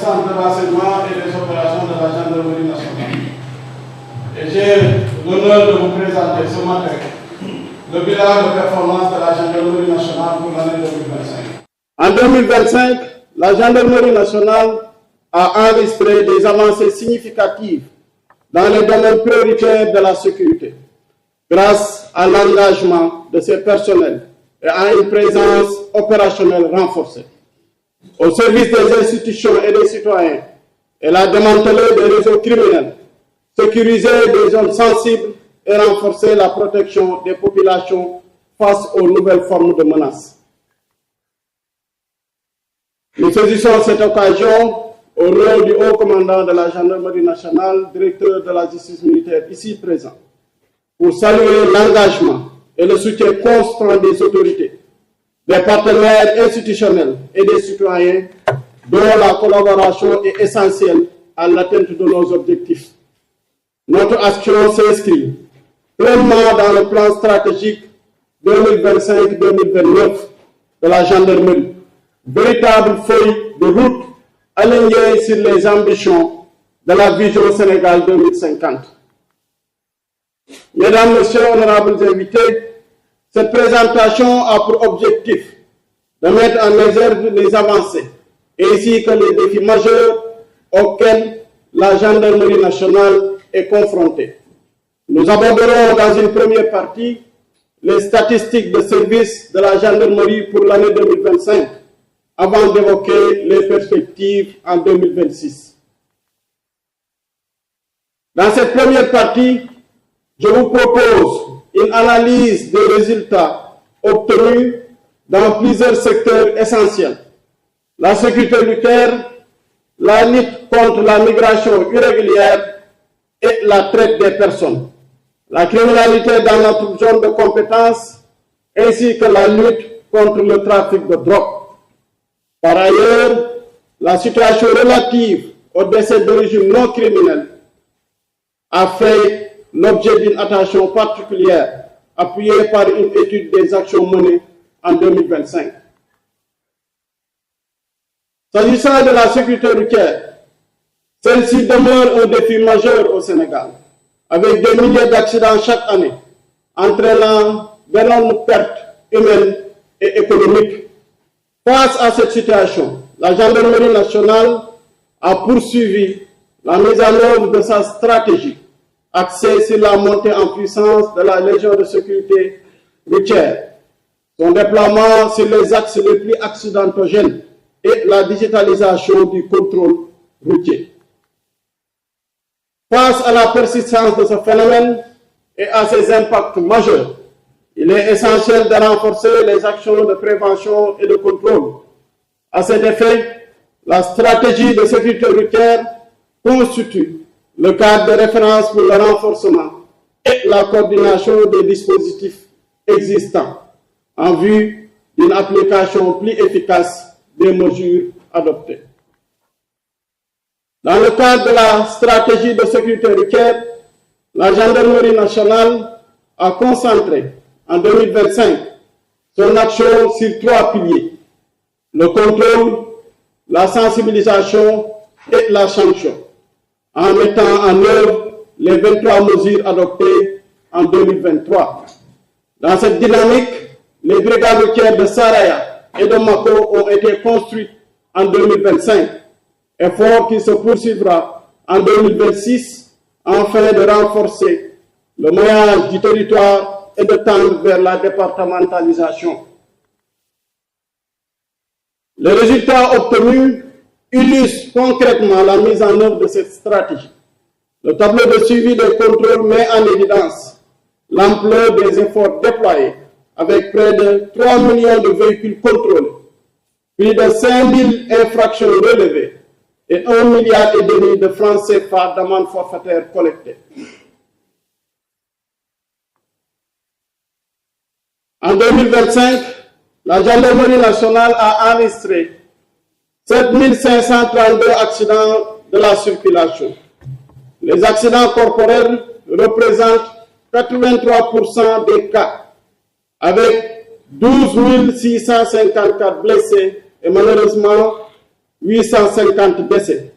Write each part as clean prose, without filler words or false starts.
centre de renseignement et des opérations de la gendarmerie nationale. Et j'ai l'honneur de vous présenter ce matin le bilan de performance de la gendarmerie nationale pour l'année 2025. En 2025, la gendarmerie nationale a enregistré des avancées significatives dans les domaines prioritaires de la sécurité, grâce à l'engagement de ses personnels et à une présence opérationnelle renforcée. Au service des institutions et des citoyens, elle a démantelé des réseaux criminels, sécurisé des zones sensibles et renforcé la protection des populations face aux nouvelles formes de menaces. Nous saisissons cette occasion au nom du haut commandant de la gendarmerie nationale, directeur de la justice militaire ici présent, pour saluer l'engagement et le soutien constant des autorités, des partenaires institutionnels et des citoyens dont la collaboration est essentielle à l'atteinte de nos objectifs. Notre action s'inscrit pleinement dans le plan stratégique 2025-2029 de la gendarmerie, véritable feuille de route alignée sur les ambitions de la vision Sénégal 2050. Mesdames, Messieurs, honorables invités, cette présentation a pour objectif de mettre en exergue les avancées ainsi que les défis majeurs auxquels la gendarmerie nationale est confrontée. Nous aborderons dans une première partie les statistiques de service de la gendarmerie pour l'année 2025, avant d'évoquer les perspectives en 2026. Dans cette première partie, je vous propose une analyse des résultats obtenus dans plusieurs secteurs essentiels: la sécurité routière, la lutte contre la migration irrégulière et la traite des personnes, la criminalité dans notre zone de compétence, ainsi que la lutte contre le trafic de drogue. Par ailleurs, la situation relative au décès d'origine non criminelle a fait l'objet d'une attention particulière, appuyée par une étude des actions menées en 2025. S'agissant de la sécurité routière, celle-ci demeure un défi majeur au Sénégal, avec des milliers d'accidents chaque année, entraînant d'énormes pertes humaines et économiques. Face à cette situation, la gendarmerie nationale a poursuivi la mise en œuvre de sa stratégie axée sur la montée en puissance de la Légion de sécurité routière, son déploiement sur les axes les plus accidentogènes et la digitalisation du contrôle routier. Face à la persistance de ce phénomène et à ses impacts majeurs, il est essentiel de renforcer les actions de prévention et de contrôle. À cet effet, la stratégie de sécurité routière constitue le cadre de référence pour le renforcement et la coordination des dispositifs existants en vue d'une application plus efficace des mesures adoptées. Dans le cadre de la stratégie de sécurité routière, la gendarmerie nationale a concentré en 2025 son action sur 3 piliers: le contrôle, la sensibilisation et la sanction, en mettant en œuvre les 23 mesures adoptées en 2023. Dans cette dynamique, les brigades routières de Saraya et de Mako ont été construites en 2025, effort qui se poursuivra en 2026 afin de renforcer le maillage du territoire et de tendre vers la départementalisation. Les résultats obtenus illustrent concrètement la mise en œuvre de cette stratégie. Le tableau de suivi des contrôles met en évidence l'ampleur des efforts déployés, avec près de 3 millions de véhicules contrôlés, plus de 5 000 infractions relevées et 1,5 milliard de francs CFA d'amendes forfaitaires collectées. En 2025, la gendarmerie nationale a enregistré 7 532 accidents de la circulation. Les accidents corporels représentent 83% des cas, avec 12 654 blessés et malheureusement 850 décès.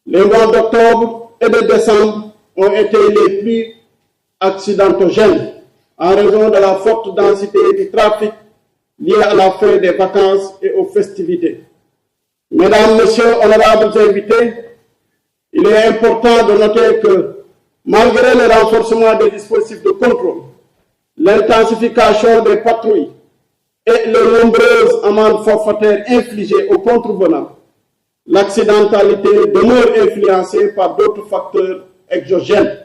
Les mois d'octobre et de décembre ont été les plus accidentogènes en raison de la forte densité du trafic lié à la fin des vacances et aux festivités. Mesdames, Messieurs, honorables invités, il est important de noter que malgré le renforcement des dispositifs de contrôle, l'intensification des patrouilles et les nombreuses amendes forfaitaires infligées aux contrevenants, l'accidentalité demeure influencée par d'autres facteurs exogènes.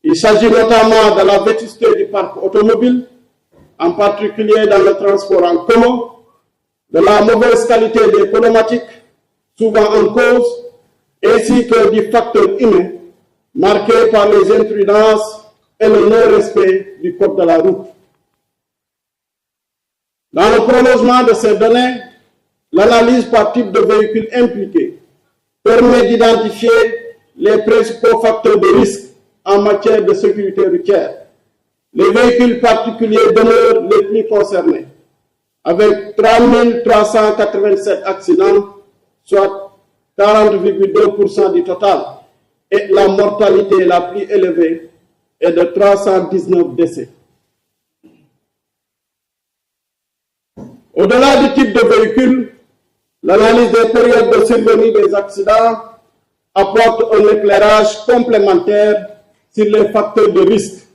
Il s'agit notamment de la vétusté du parc automobile, en particulier dans le transport en commun, de la mauvaise qualité des pneumatiques, souvent en cause, ainsi que du facteur humain, marqué par les imprudences et le non-respect du code de la route. Dans le prolongement de ces données, l'analyse par type de véhicule impliqué permet d'identifier les principaux facteurs de risque en matière de sécurité routière. Les véhicules particuliers demeurent les plus concernés, avec 3387 accidents, soit 40,2% du total, et la mortalité la plus élevée est de 319 décès. Au-delà du type de véhicule, l'analyse des périodes de survenue des accidents apporte un éclairage complémentaire sur les facteurs de risque.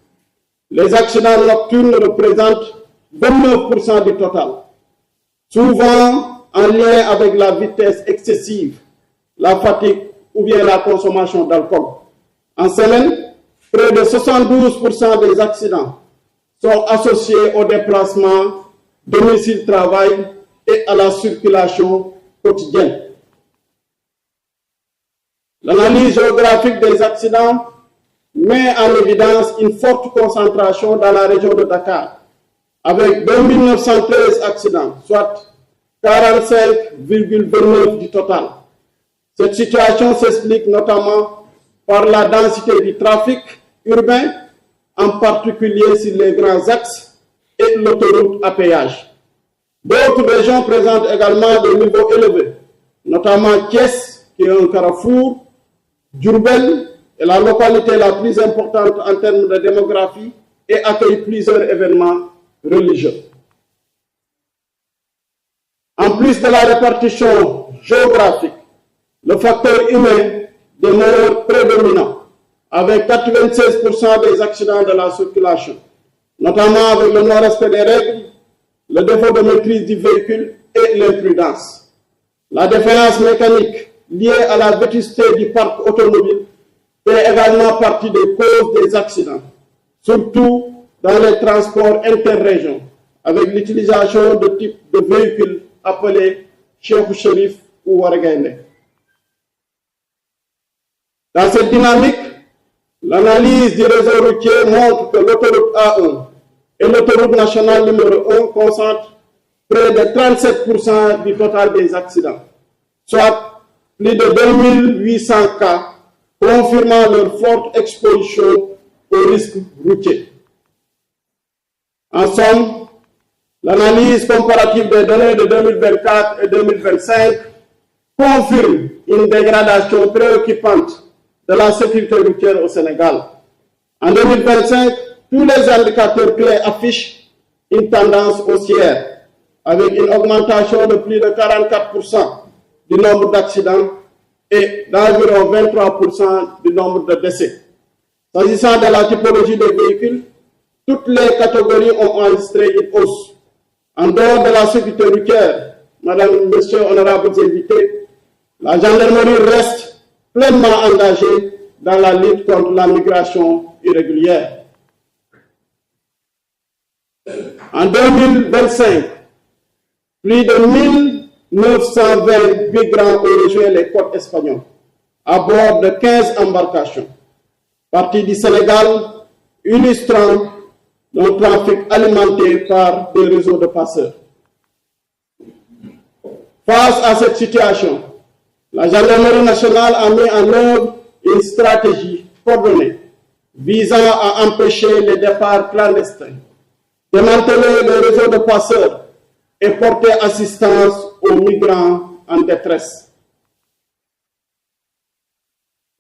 Les accidents nocturnes représentent 29% du total, souvent en lien avec la vitesse excessive, la fatigue ou bien la consommation d'alcool. En semaine, près de 72% des accidents sont associés au déplacement domicile-travail et à la circulation quotidienne. L'analyse géographique des accidents met en évidence une forte concentration dans la région de Dakar, avec 2913 accidents, soit 45,29% du total. Cette situation s'explique notamment par la densité du trafic urbain, en particulier sur les grands axes et l'autoroute à péage. D'autres régions présentent également des niveaux élevés, notamment Thiès, qui est un carrefour, Diourbel est la localité la plus importante en termes de démographie et accueille plusieurs événements religieux. En plus de la répartition géographique, le facteur humain demeure prédominant, avec 96% des accidents de la circulation, notamment avec le non-respect des règles, le défaut de maîtrise du véhicule et l'imprudence. La défaillance mécanique liée à la vétusté du parc automobile fait également partie des causes des accidents, surtout dans les transports interrégions, avec l'utilisation de types de véhicules appelés Cheikh Chérif ou Waragaïne. Dans cette dynamique, l'analyse du réseau routier montre que l'autoroute A1 et l'autoroute nationale numéro 1 concentrent près de 37% du total des accidents, soit plus de 2800 cas, confirmant leur forte exposition aux risques routiers. En somme, l'analyse comparative des données de 2024 et 2025 confirme une dégradation préoccupante de la sécurité routière au Sénégal. En 2025, tous les indicateurs clés affichent une tendance haussière, avec une augmentation de plus de 44% du nombre d'accidents et d'environ 23% du nombre de décès. S'agissant de la typologie des véhicules, toutes les catégories ont enregistré une hausse. En dehors de la sécurité routière, Madame, Messieurs, honorables invités, la gendarmerie reste pleinement engagée dans la lutte contre la migration irrégulière. En 2025, plus de 1920 migrants ont rejoint les côtes espagnoles à bord de 15 embarcations, parties du Sénégal, illustrant un trafic alimenté par des réseaux de passeurs. Face à cette situation, la gendarmerie nationale a mis en œuvre une stratégie coordonnée visant à empêcher les départs clandestins, démanteler les réseaux de passeurs et porter assistance aux migrants en détresse.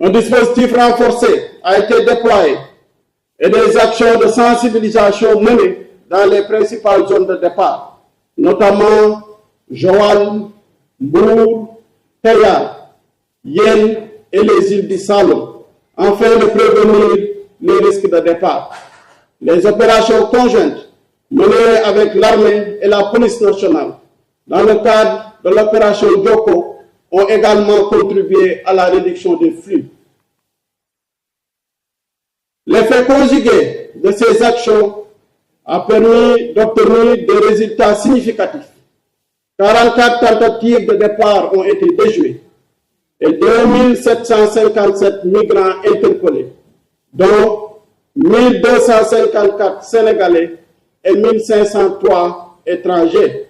Un dispositif renforcé a été déployé et des actions de sensibilisation menées dans les principales zones de départ, notamment Joal, Mbour, Kayar, Yen et les îles du Saloum, afin de prévenir les risques de départ. Les opérations conjointes menées avec l'armée et la police nationale dans le cadre de l'opération Djoko ont également contribué à la réduction des flux. L'effet conjugué de ces actions a permis d'obtenir des résultats significatifs. 44 tentatives de départ ont été déjouées et 2757 migrants interpellés, dont 1254 Sénégalais et 1503 étrangers,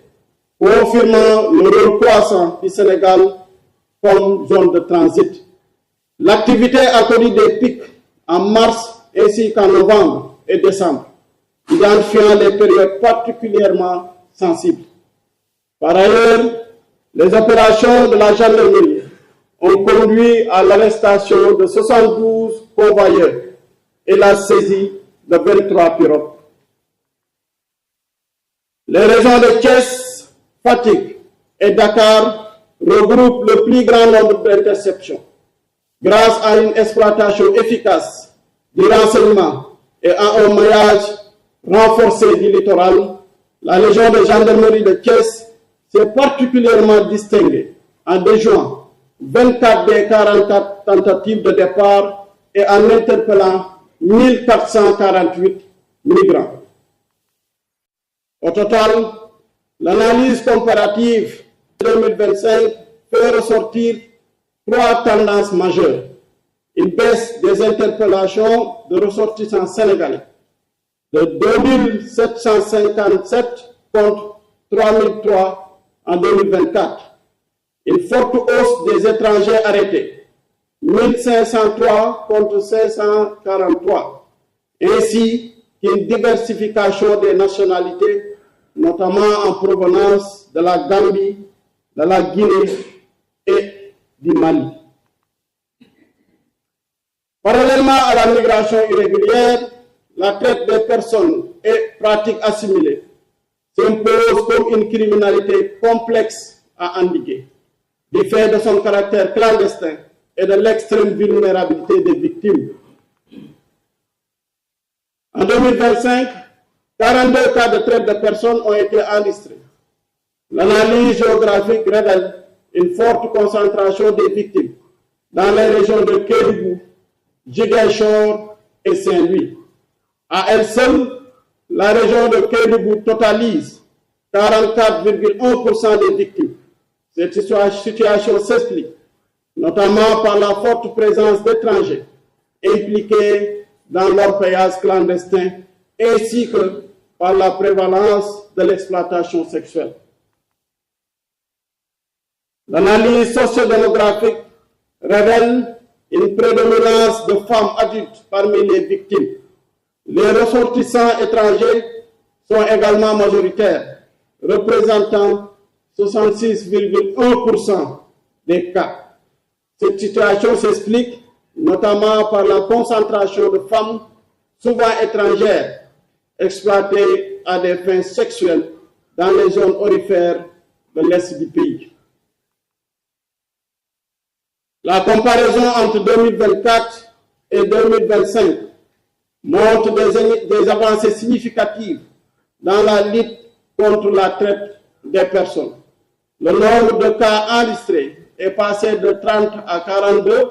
confirmant le rôle croissant du Sénégal comme zone de transit. L'activité a connu des pics en mars ainsi qu'en novembre et décembre, identifiant les périodes particulièrement sensibles. Par ailleurs, les opérations de la gendarmerie ont conduit à l'arrestation de 72 convoyeurs et la saisie de 23 pirogues. Les régions de Thiès, Fatick et Dakar regroupent le plus grand nombre d'interceptions. Grâce à une exploitation efficace du renseignement et à un maillage renforcé du littoral, la Légion de gendarmerie de Thiès s'est particulièrement distinguée en déjouant 24 des 44 tentatives de départ et en interpellant 1448 migrants. Au total, l'analyse comparative 2025 fait ressortir 3 tendances majeures. Une baisse des interpellations de ressortissants sénégalais de 2757 contre 3003 en 2024. Une forte hausse des étrangers arrêtés, 1503 contre 543, ainsi qu'une diversification des nationalités, notamment en provenance de la Gambie, de la Guinée et du Mali. Parallèlement à la migration irrégulière, la traite des personnes et pratiques assimilées s'impose comme une criminalité complexe à endiguer, du fait de son caractère clandestin et de l'extrême vulnérabilité des victimes. En 2025, 42 cas de traite de personnes ont été enregistrés. L'analyse géographique révèle une forte concentration des victimes dans les régions de Kédougou, Ziguinchor et Saint-Louis. À elle seule, la région de Kédougou totalise 44,1% des victimes. Cette situation s'explique notamment par la forte présence d'étrangers impliqués dans l'orpaillage clandestin ainsi que par la prévalence de l'exploitation sexuelle. L'analyse sociodémographique révèle une prédominance de femmes adultes parmi les victimes. Les ressortissants étrangers sont également majoritaires, représentant 66,1% des cas. Cette situation s'explique notamment par la concentration de femmes, souvent étrangères, exploitées à des fins sexuelles dans les zones aurifères de l'Est du pays. La comparaison entre 2024 et 2025 montre des avancées significatives dans la lutte contre la traite des personnes. Le nombre de cas enregistrés est passé de 30 à 42,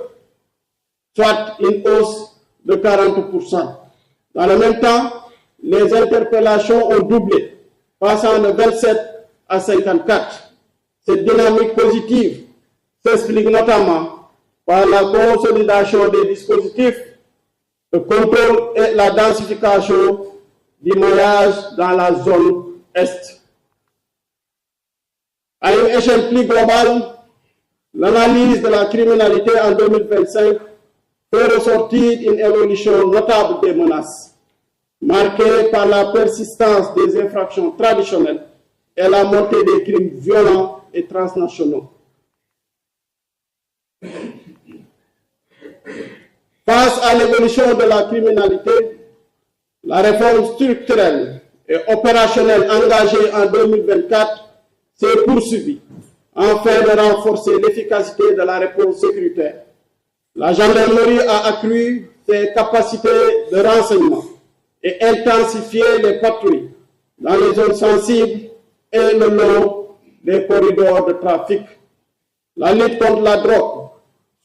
soit une hausse de 40%. Dans le même temps, les interpellations ont doublé, passant de 27 à 54. Cette dynamique positive s'explique notamment par la consolidation des dispositifs de contrôle et la densification du maillage dans la zone Est. À une échelle plus globale, l'analyse de la criminalité en 2025 fait ressortir une évolution notable des menaces, marquée par la persistance des infractions traditionnelles et la montée des crimes violents et transnationaux. Face à l'évolution de la criminalité, la réforme structurelle et opérationnelle engagée en 2024 s'est poursuivie afin de renforcer l'efficacité de la réponse sécuritaire. La gendarmerie a accru ses capacités de renseignement et intensifié les patrouilles dans les zones sensibles et le long des corridors de trafic. La lutte contre la drogue,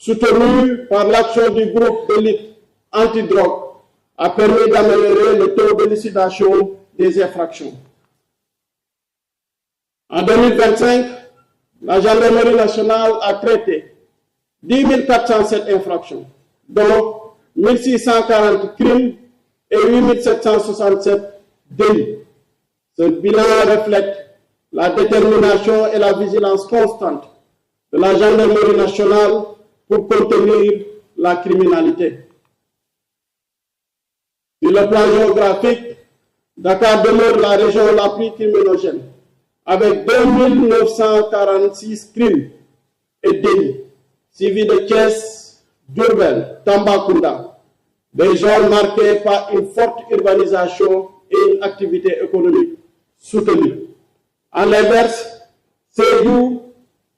soutenue par l'action du groupe de lutte anti-drogue, a permis d'améliorer le taux d'élucidation des infractions. En 2025, la gendarmerie nationale a traité 10 407 infractions, dont 1640 crimes et 8 767 délits. Ce bilan reflète la détermination et la vigilance constante de la gendarmerie nationale pour contenir la criminalité. Sur le plan géographique, Dakar demeure la région la plus criminogène, avec 2946 crimes et délits, suivis de Thiès, Diourbel, Tambacounda, des zones marquées par une forte urbanisation et une activité économique soutenue. En l'inverse, Sédhiou,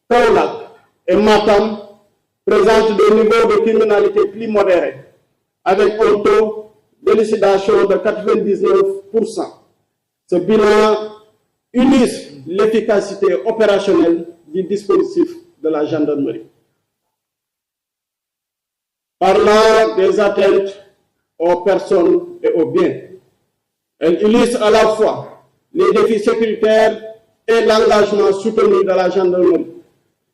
Kaolack et Matam présentent des niveaux de criminalité plus modérés, avec un taux d'élucidation de 99%. Ce bilan illustre l'efficacité opérationnelle du dispositif de la gendarmerie. Parlant des atteintes aux personnes et aux biens, elle illustre à la fois les défis sécuritaires et l'engagement soutenu de la gendarmerie.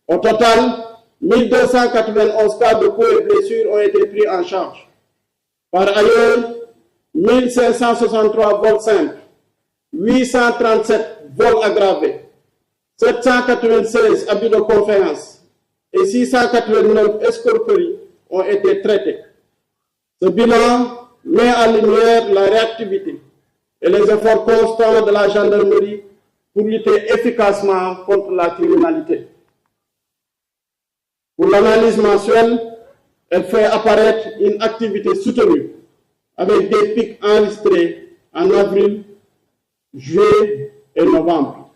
Au total, 1291 cas de coups et blessures ont été pris en charge. Par ailleurs, 1563 vols simples, 837 vols aggravés, 796 abus de confiance et 689 escroqueries ont été traités. Ce bilan met en lumière la réactivité et les efforts constants de la gendarmerie pour lutter efficacement contre la criminalité. Pour l'analyse mensuelle, elle fait apparaître une activité soutenue avec des pics enregistrés en avril, juillet et novembre.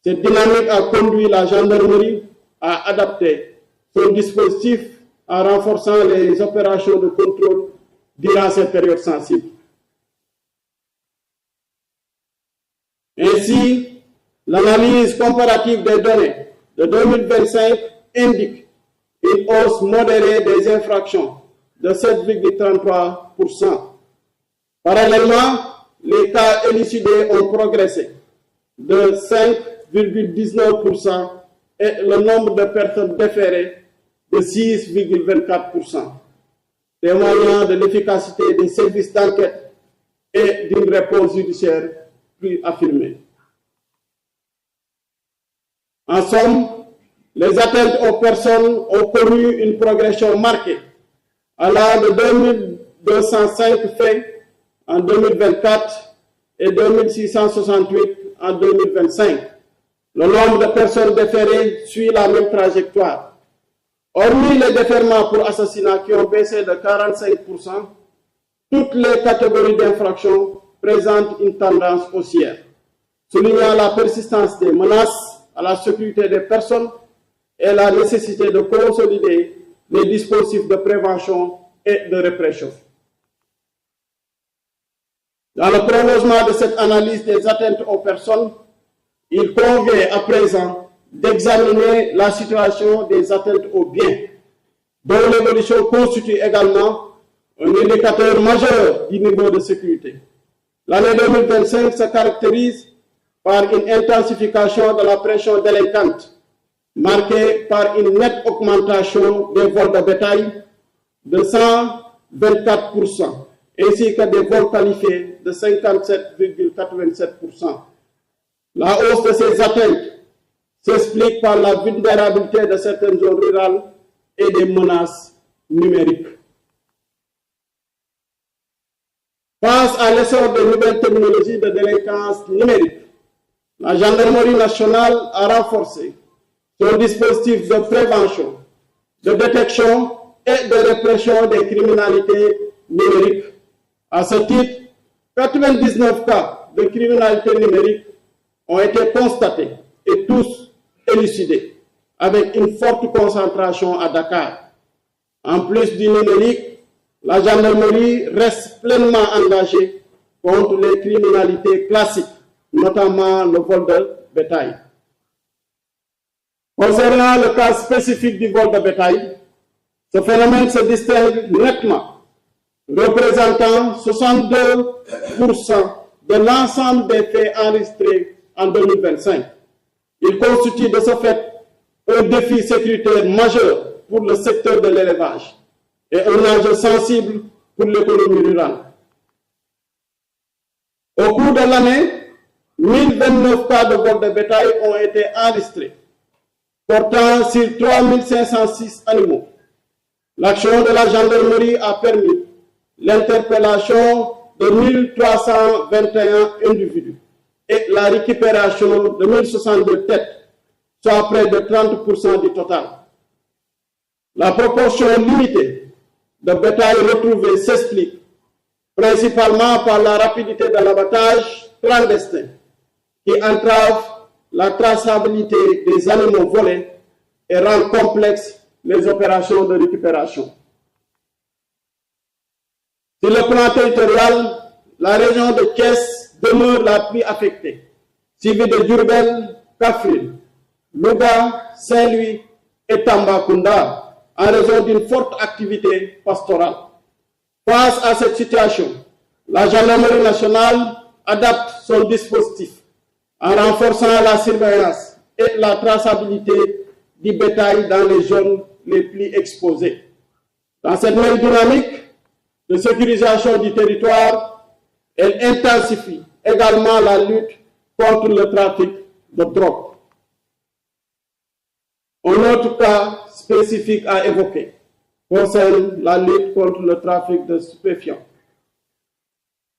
Cette dynamique a conduit la gendarmerie à adapter son dispositif en renforçant les opérations de contrôle durant ces périodes sensibles. Ainsi, l'analyse comparative des données de 2025 indique une hausse modérée des infractions de 7,33%. Parallèlement, les cas élucidés ont progressé de 5,19% et le nombre de personnes déférées de 6,24%, témoignant de l'efficacité des services d'enquête et d'une réponse judiciaire plus affirmée. En somme, les atteintes aux personnes ont connu une progression marquée, allant de 2205 faits en 2024 et 2668 en 2025. Le nombre de personnes déférées suit la même trajectoire. Hormis les déferments pour assassinat qui ont baissé de 45%, toutes les catégories d'infractions présentent une tendance haussière, soulignant la persistance des menaces à la sécurité des personnes et la nécessité de consolider les dispositifs de prévention et de répression. Dans le prolongement de cette analyse des atteintes aux personnes, il convient à présent d'examiner la situation des atteintes aux biens, dont l'évolution constitue également un indicateur majeur du niveau de sécurité. L'année 2025 se caractérise par une intensification de la pression délinquante, marquée par une nette augmentation des vols de bétail de 124%, ainsi que des vols qualifiés de 57,87%. La hausse de ces atteintes s'explique par la vulnérabilité de certaines zones rurales et des menaces numériques. Face à l'essor de nouvelles technologies de délinquance numérique, la gendarmerie nationale a renforcé son dispositif de prévention, de détection et de répression des criminalités numériques. À ce titre, 99 cas de criminalité numérique ont été constatés et tous élucidés, avec une forte concentration à Dakar. En plus du numérique, la gendarmerie reste pleinement engagée contre les criminalités classiques, notamment le vol de bétail. Concernant le cas spécifique du vol de bétail, ce phénomène se distingue nettement, représentant 62% de l'ensemble des faits enregistrés en 2025. Il constitue de ce fait un défi sécuritaire majeur pour le secteur de l'élevage et un enjeu sensible pour l'économie rurale. Au cours de l'année, 1029 cas de vol de bétail ont été enregistrés, portant sur 3506 animaux. L'action de la gendarmerie a permis l'interpellation de 1321 individus et la récupération de 1062 têtes, soit près de 30% du total. La proportion limitée de bétail retrouvé s'explique principalement par la rapidité de l'abattage clandestin qui entrave la traçabilité des animaux volés et rend complexes les opérations de récupération. Sur le plan territorial, la région de Thiès demeure la plus affectée, suivie de Diourbel, Kaffrine, Louga, Saint-Louis et Tambacounda, en raison d'une forte activité pastorale. Face à cette situation, la gendarmerie nationale adapte son dispositif en renforçant la surveillance et la traçabilité du bétail dans les zones les plus exposées. Dans cette même dynamique de sécurisation du territoire, elle intensifie également la lutte contre le trafic de drogue. Un autre cas spécifique à évoquer concerne la lutte contre le trafic de stupéfiants.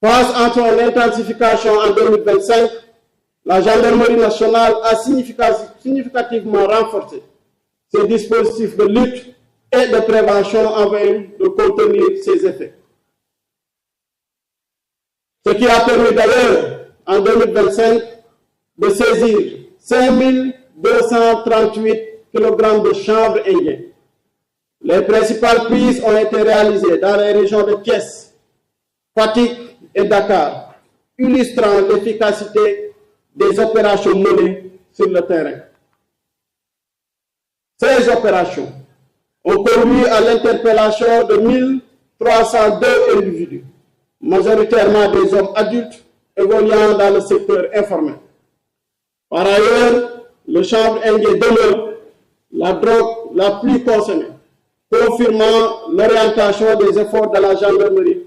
Face à son intensification en 2025, la gendarmerie nationale a significativement renforcé ses dispositifs de lutte et de prévention en vue de contenir ses effets. Ce qui a permis d'ailleurs, en 2025, de saisir 5238 kg de chanvre indien. Les principales prises ont été réalisées dans les régions de Thiès, Fatick et Dakar, illustrant l'efficacité des opérations menées sur le terrain. Ces opérations ont conduit à l'interpellation de 1302 individus, majoritairement des hommes adultes évoluant dans le secteur informel. Par ailleurs, le chanvre indien demeure la drogue la plus consommée, confirmant l'orientation des efforts de la gendarmerie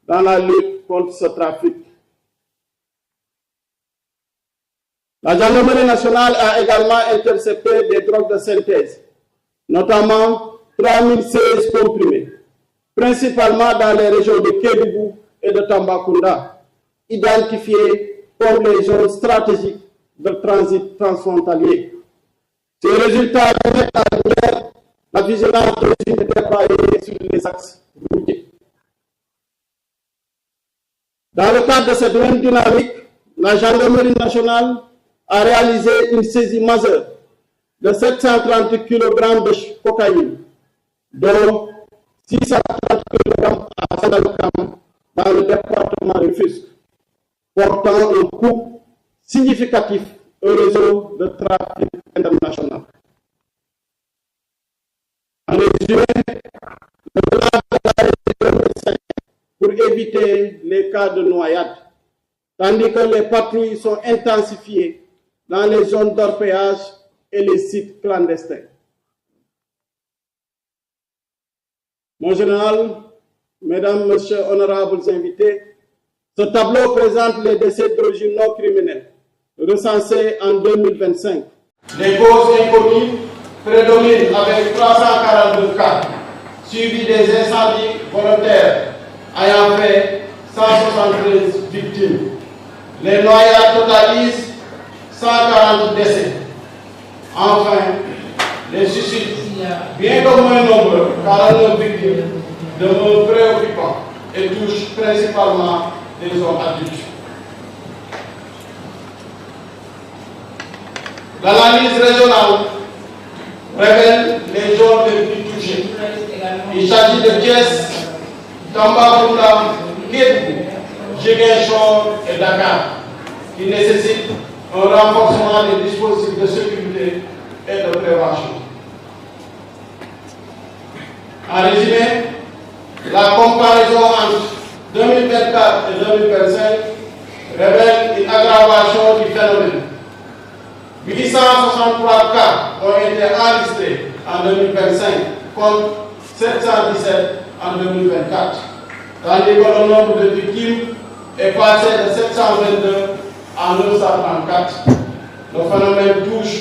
dans la lutte contre ce trafic. La gendarmerie nationale a également intercepté des drogues de synthèse, notamment 3016 comprimés, principalement dans les régions de Kédougou et de Tambacounda, identifiés comme les zones stratégiques de transit transfrontalier. Ces résultats mettent en lumière la vigilance de déployée sur les axes routiers. Dans le cadre de cette même dynamique, la gendarmerie nationale a réalisé une saisie majeure de 730 kg de cocaïne, dont 630 kg à Sangalkam dans le département de Rufisque, portant un coût significatif au réseau de trafic international. En résumé, le plan de la région pour éviter les cas de noyade, tandis que les patrouilles sont intensifiées dans les zones d'orpaillage et les sites clandestins. Mon général, mesdames, messieurs, honorables invités, ce tableau présente les décès d'origine non criminelle recensés en 2025. Les causes inconnues prédominent avec 342 cas, suivis des incendies volontaires ayant fait 173 victimes. Les noyades totalisent 140 décès. Enfin, les suicides, bien que moins nombreux, 49 victimes, victimes demeure préoccupant et touche principalement des hommes adultes. L'analyse régionale révèle les zones les plus touchées. Il s'agit de Thiès, Tambacounda, Kédougou, Ziguinchor et Dakar, qui nécessitent un renforcement des dispositifs de sécurité et de prévention. En résumé, la comparaison entre 2024 et 2025 révèle une aggravation du phénomène. 863 cas ont été enregistrés en 2025 contre 717 en 2024, tandis que le nombre de victimes est passé de 722 à 934. Le phénomène touche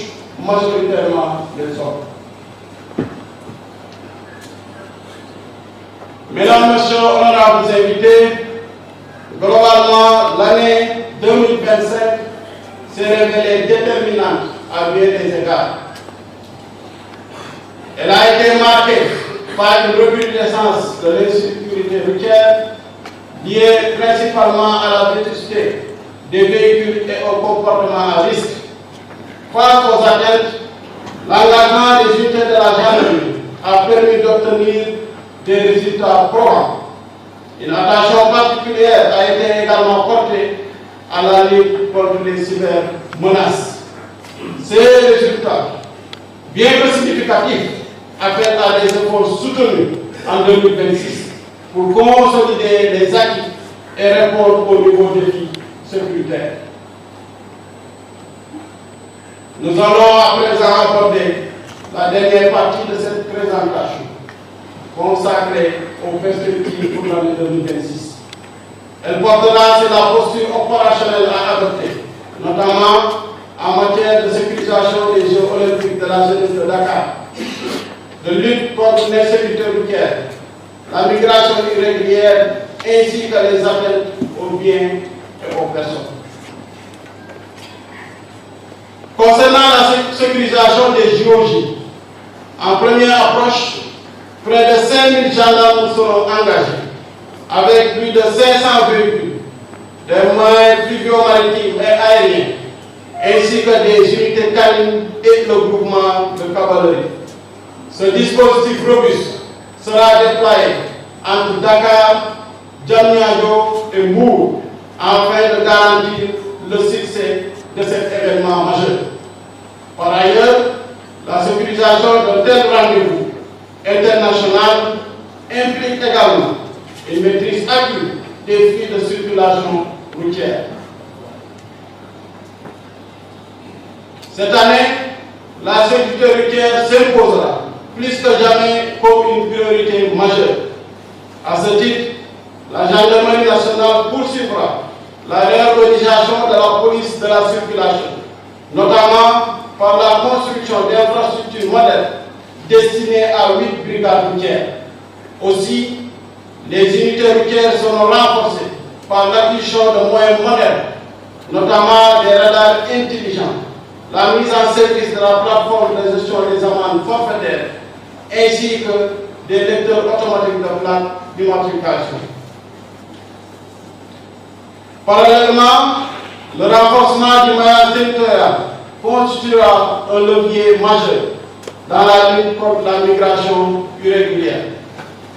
majoritairement les hommes. Mesdames, Messieurs, honorables invités, globalement, l'année 2025 s'est révélée déterminante à bien des égards. Elle a été marquée par une recrudescence de l'insécurité routière liée principalement à la vétusté des véhicules et au comportement à risque. Face aux atteintes, l'engagement des unités de la gendarmerie a permis d'obtenir des résultats probants. Une attention particulière a été également portée à la lutte contre les cybermenaces. Ces résultats, bien que significatifs, appellent à des efforts soutenus en 2026 pour consolider les acquis et répondre aux nouveaux défis sécuritaires. Nous allons à présent aborder la dernière partie de cette présentation, consacrée aux perspectives pour l'année 2026. Elle portera sur la posture opérationnelle à adopter, notamment en matière de sécurisation des Jeux olympiques de la jeunesse de Dakar, de lutte contre l'insécurité routière, la migration irrégulière ainsi que les atteintes aux biens et aux personnes. Concernant la sécurisation des JOJ, en première approche, près de 5000 gendarmes seront engagés, avec plus de 500 véhicules, des moyens fluvio-maritimes et aériens, ainsi que des unités canines et le groupement de cavalerie. Ce dispositif robuste sera déployé entre Dakar, Diamniadio et Mbour, afin de garantir le succès de cet événement majeur. Par ailleurs, la sécurisation de tels rendez-vous international implique également une maîtrise accrue des flux de circulation routière. Cette année, la sécurité routière s'imposera plus que jamais comme une priorité majeure. À ce titre, la gendarmerie nationale poursuivra la réorganisation de la police de la circulation, notamment par la construction d'infrastructures modernes destinées à 8 brigades routières. Aussi, les unités routières seront renforcées par l'acquisition de moyens modernes, notamment des radars intelligents, la mise en service de la plateforme de gestion des amendes forfaitaires, ainsi que des lecteurs automatiques de plaques d'immatriculation. Parallèlement, le renforcement du maillage territorial constituera un levier majeur dans la lutte contre la migration irrégulière.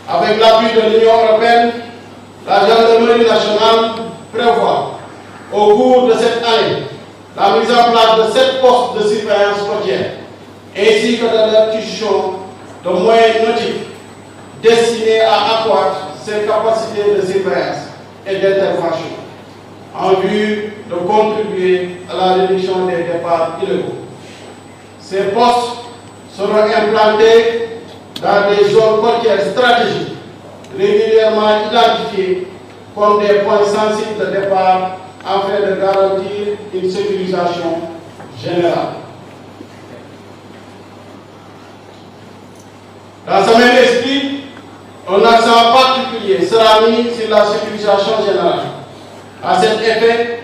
Avec l'appui de l'Union européenne, la gendarmerie nationale prévoit, au cours de cette année, la mise en place de 7 postes de surveillance côtière, ainsi que de l'acquisition de moyens nautiques destinés à accroître ses capacités de surveillance et d'intervention, en vue de contribuer à la réduction des départs illégaux. Ces postes seront implantés dans des zones côtières stratégiques, régulièrement identifiées comme des points sensibles de départ afin de garantir une sécurisation générale. Dans ce même esprit, un accent particulier sera mis sur la sécurisation générale. À cet effet,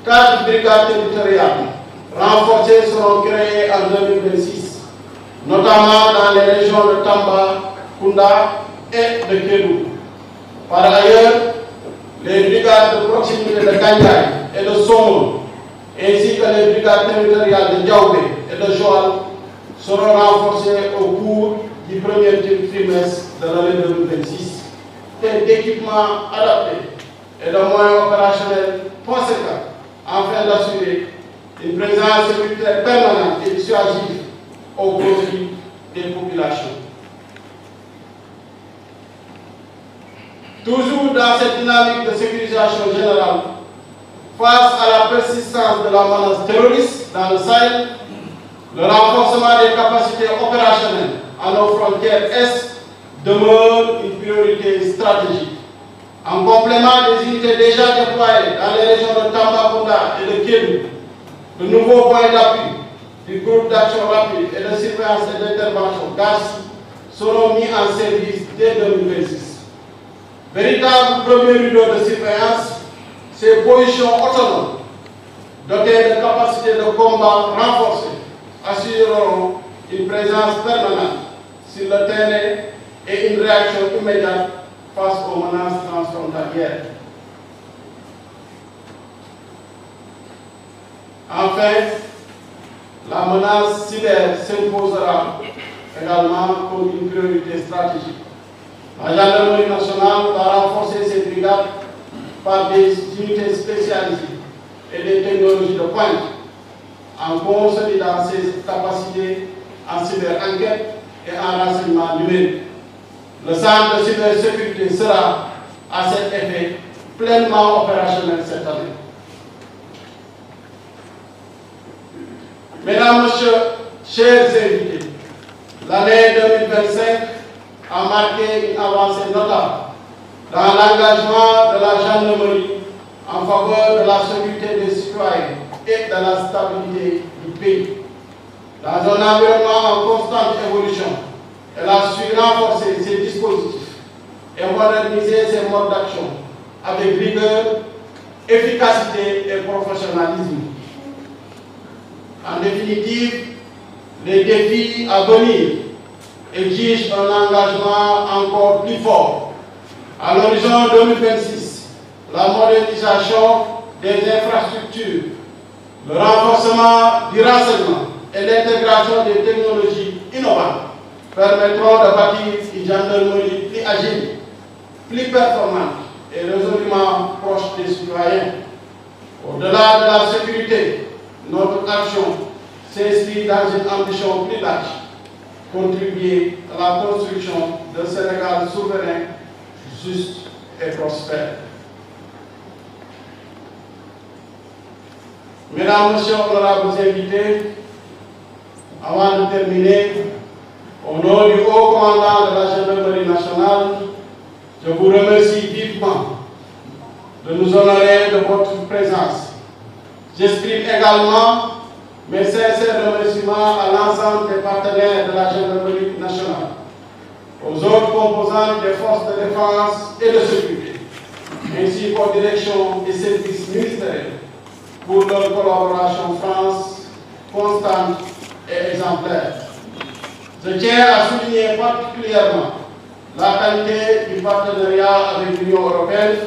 4 brigades territoriales renforcées seront créées en 2026, notamment dans les régions de Tamba, Kounda et de Kédougou. Par ailleurs, les brigades de proximité de Gandiaye et de Somone, ainsi que les brigades territoriales de Diaoubé et de Joal, seront renforcées au cours du premier trimestre de l'année 2026, et d'équipements adaptés et de moyens opérationnels conséquents, afin d'assurer une présence sécuritaire permanente et dissuasive au profit des populations. Toujours dans cette dynamique de sécurisation générale, face à la persistance de la menace terroriste dans le Sahel, le renforcement des capacités opérationnelles à nos frontières Est demeure une priorité stratégique. En complément des unités déjà déployées dans les régions de Tambacounda et de Kédougou, de nouveaux points d'appui du groupe d'action rapide et de surveillance et d'intervention GACI seront mis en service dès 2026. Véritable premier rideau de surveillance, ces positions autonomes, dotées de capacités de combat renforcées, assureront une présence permanente sur le terrain et une réaction immédiate face aux menaces transfrontalières. Enfin, la menace cyber s'imposera également comme une priorité stratégique. La gendarmerie nationale va renforcer ses brigades par des unités spécialisées et des technologies de pointe, en consolidant ses capacités en cyber-enquête et en renseignement numérique. Le centre de cybersécurité sera, à cet effet, pleinement opérationnel cette année. Mesdames, Messieurs, chers invités, l'année 2025 a marqué une avancée notable dans l'engagement de la gendarmerie en faveur de la sécurité des citoyens et de la stabilité du pays. Dans un environnement en constante évolution, elle a su renforcer ses dispositifs et moderniser ses modes d'action avec rigueur, efficacité et professionnalisme. En définitive, les défis à venir exigent un engagement encore plus fort. À l'horizon 2026, la modernisation des infrastructures, le renforcement du renseignement et l'intégration des technologies innovantes permettront de bâtir une gendarmerie plus agile, plus performante et résolument proche des citoyens. Au-delà de la sécurité, notre action s'inscrit dans une ambition plus large, contribuer à la construction d'un Sénégal souverain, juste et prospère. Mesdames, Messieurs, honorables invités, avant de terminer, au nom du haut commandant de la gendarmerie nationale, je vous remercie vivement de nous honorer de votre présence. J'exprime également mes sincères remerciements à l'ensemble des partenaires de la gendarmerie nationale, aux autres composantes des forces de défense et de sécurité, ainsi qu'aux directions des services ministériels pour leur collaboration constante et exemplaire. Je tiens à souligner particulièrement la qualité du partenariat avec l'Union européenne,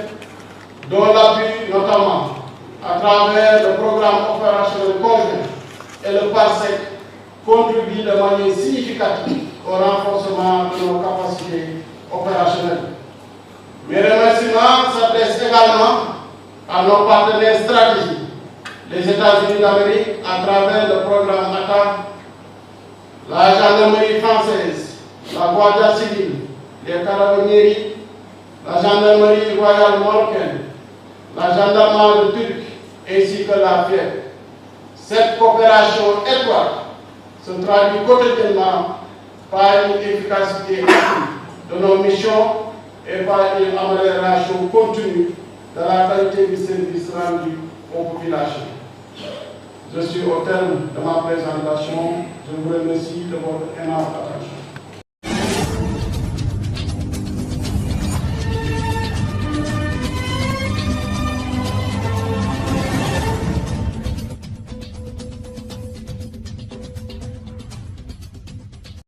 dont l'appui notamment à travers le programme opérationnel conjoint et le PARSEC contribue de manière significative au renforcement de nos capacités opérationnelles. Mes remerciements s'adressent également à nos partenaires stratégiques, les États-Unis d'Amérique à travers le programme ATTA, la gendarmerie française, la Guardia civile, les carabinieri, la gendarmerie royale marocaine, la gendarmerie turque ainsi que la FIEC. Cette coopération étroite se traduit quotidiennement par une efficacité accrue de nos missions et par une amélioration continue de la qualité du service rendu aux populations. Je suis au terme de ma présentation. Je vous remercie de votre aimable attention.